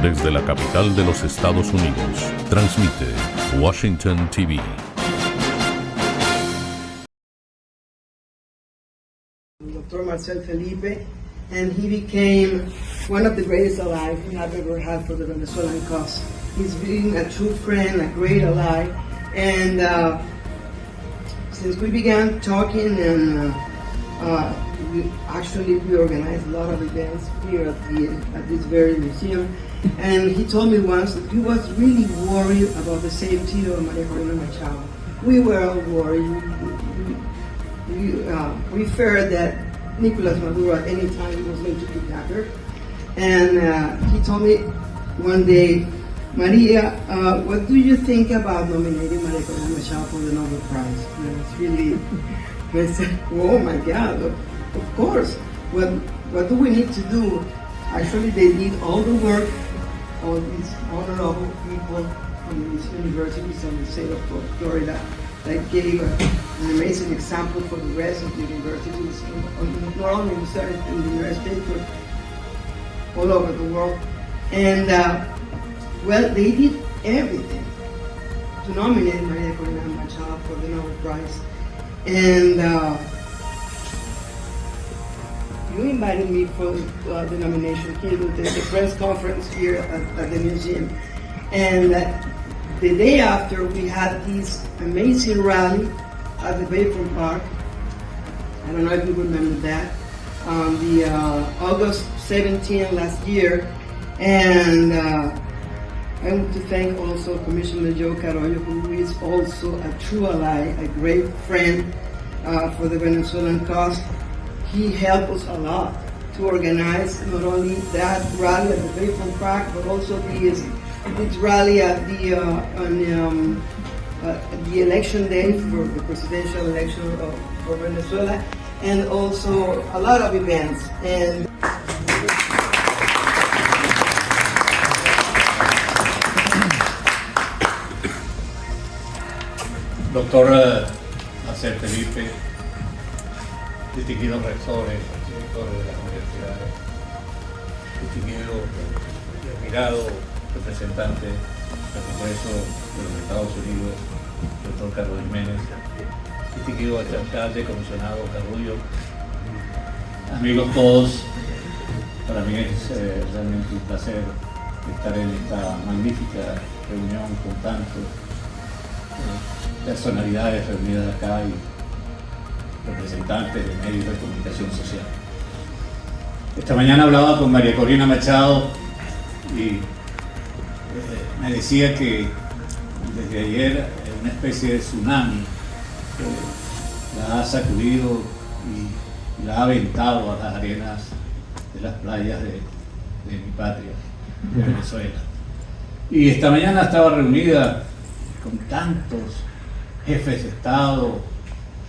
Desde la capital de los Estados Unidos, transmite Washington TV. Dr. Marcel Felipe, and he became one of the greatest alive we have ever had for the Venezuelan cause. He's been a true friend, a great ally, and since we began talking, and we organized a lot of events here at this very museum, and he told me once that he was really worried about the safety of Maria Corina Machado. We were all worried. We feared that Nicolas Maduro at any time was going to kidnap her. And he told me one day, Maria, what do you think about nominating Maria Corina Machado for the Nobel Prize? And it's really, I said, oh my God, of course. What do we need to do? Actually, they did all the work, all these honorable people from these universities in the state of Florida that gave an amazing example for the rest of the universities, not only in the United States, but all over the world. And well, they did everything to nominate Maria Corina Machado for the Nobel Prize. And you invited me for the nomination here to the press conference here at the museum. And the day after, we had this amazing rally at the Bayfront Park. I don't know if you remember that. On the August 17 last year. And I want to thank also Commissioner Joe Carollo, who is also a true ally, a great friend for the Venezuelan cause. He helped us a lot to organize not only that rally at the Bayfront Park, but also this rally at the election day for the presidential election for Venezuela, and also a lot of events. And Doctor Marcel Felipe, distinguidos rectores, directores de las universidades, distinguido y admirado representante del Congreso de los Estados Unidos, doctor Carlos Jiménez, distinguido alcalde, comisionado Carrullo, amigos todos, para mí es realmente un placer estar en esta magnífica reunión con tantos personalidades reunidas acá y representantes de medios de comunicación social. Esta mañana hablaba con María Corina Machado y me decía que desde ayer una especie de tsunami la ha sacudido y la ha aventado a las arenas de las playas de mi patria, de Venezuela. Y esta mañana estaba reunida con tantos jefes de Estado,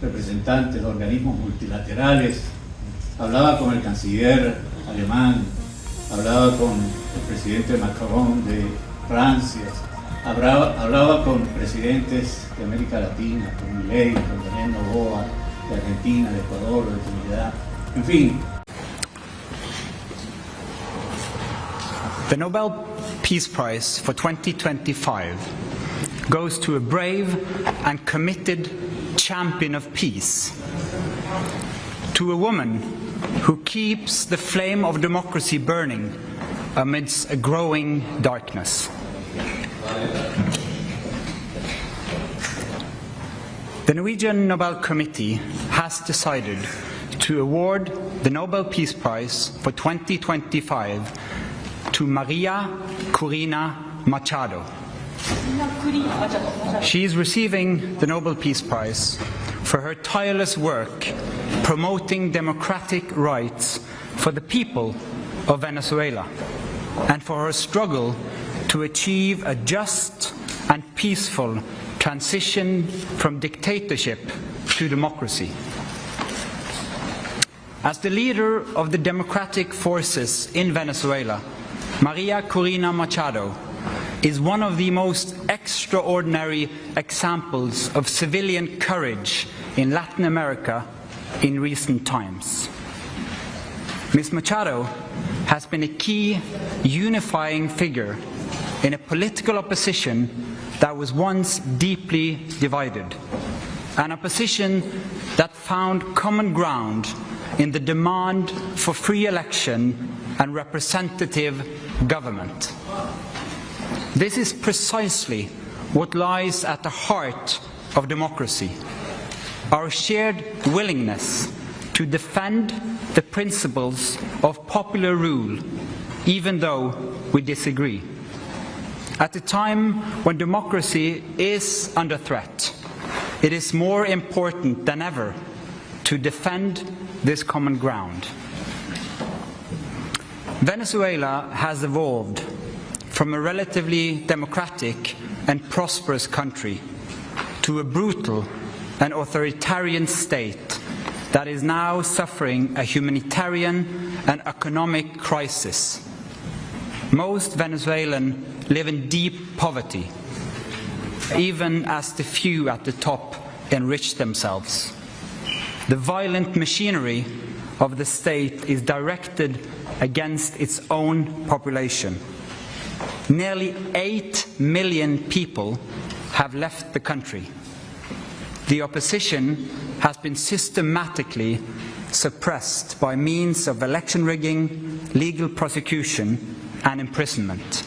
representantes de organismos multilaterales, hablaba con el canciller alemán, hablaba con el presidente Macron de Francia, hablaba con presidentes de América Latina, con Milei, con Daniel Noboa, de Argentina, de Ecuador, de Trinidad, en fin. The Nobel Peace Prize for 2025 goes to a brave and committed champion of peace, to a woman who keeps the flame of democracy burning amidst a growing darkness. The Norwegian Nobel Committee has decided to award the Nobel Peace Prize for 2025 to Maria Corina Machado. She is receiving the Nobel Peace Prize for her tireless work promoting democratic rights for the people of Venezuela and for her struggle to achieve a just and peaceful transition from dictatorship to democracy. As the leader of the democratic forces in Venezuela, Maria Corina Machado is one of the most extraordinary examples of civilian courage in Latin America in recent times. Ms. Machado has been a key unifying figure in a political opposition that was once deeply divided, an opposition that found common ground in the demand for free election and representative government. This is precisely what lies at the heart of democracy, our shared willingness to defend the principles of popular rule, even though we disagree. At a time when democracy is under threat, it is more important than ever to defend this common ground. Venezuela has evolved from a relatively democratic and prosperous country to a brutal and authoritarian state that is now suffering a humanitarian and economic crisis. Most Venezuelans live in deep poverty, even as the few at the top enrich themselves. The violent machinery of the state is directed against its own population. Nearly 8 million people have left the country. The opposition has been systematically suppressed by means of election rigging, legal prosecution, and imprisonment.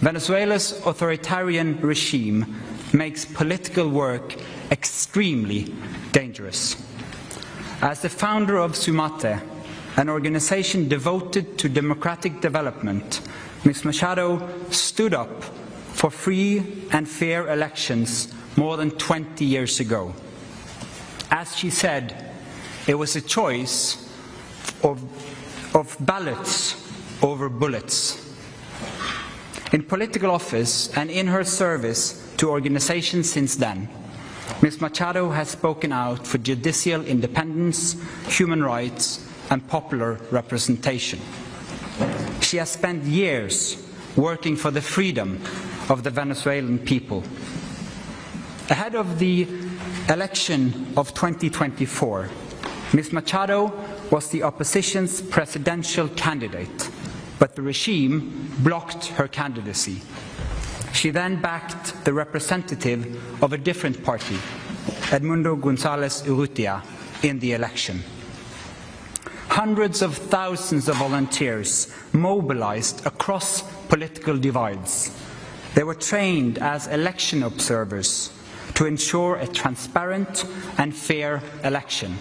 Venezuela's authoritarian regime makes political work extremely dangerous. As the founder of Sumate, an organization devoted to democratic development, Ms. Machado stood up for free and fair elections more than 20 years ago. As she said, it was a choice of ballots over bullets. In political office and in her service to organizations since then, Ms. Machado has spoken out for judicial independence, human rights, and popular representation. She has spent years working for the freedom of the Venezuelan people. Ahead of the election of 2024, Ms. Machado was the opposition's presidential candidate, but the regime blocked her candidacy. She then backed the representative of a different party, Edmundo González Urrutia, in the election. Hundreds of thousands of volunteers mobilized across political divides. They were trained as election observers to ensure a transparent and fair election.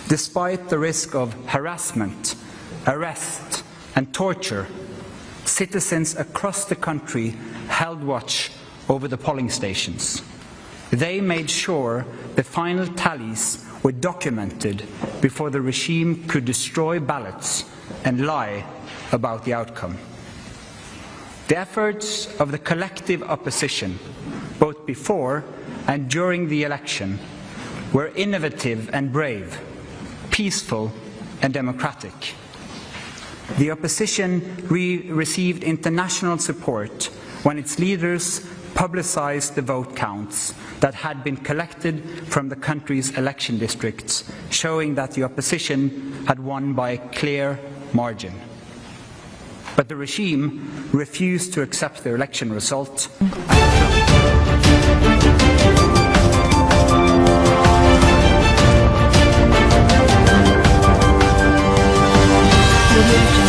Despite the risk of harassment, arrest, and torture, citizens across the country held watch over the polling stations. They made sure the final tallies were documented before the regime could destroy ballots and lie about the outcome. The efforts of the collective opposition, both before and during the election, were innovative and brave, peaceful and democratic. The opposition received international support when its leaders publicized the vote counts that had been collected from the country's election districts, showing that the opposition had won by a clear margin. But the regime refused to accept the election result. Audio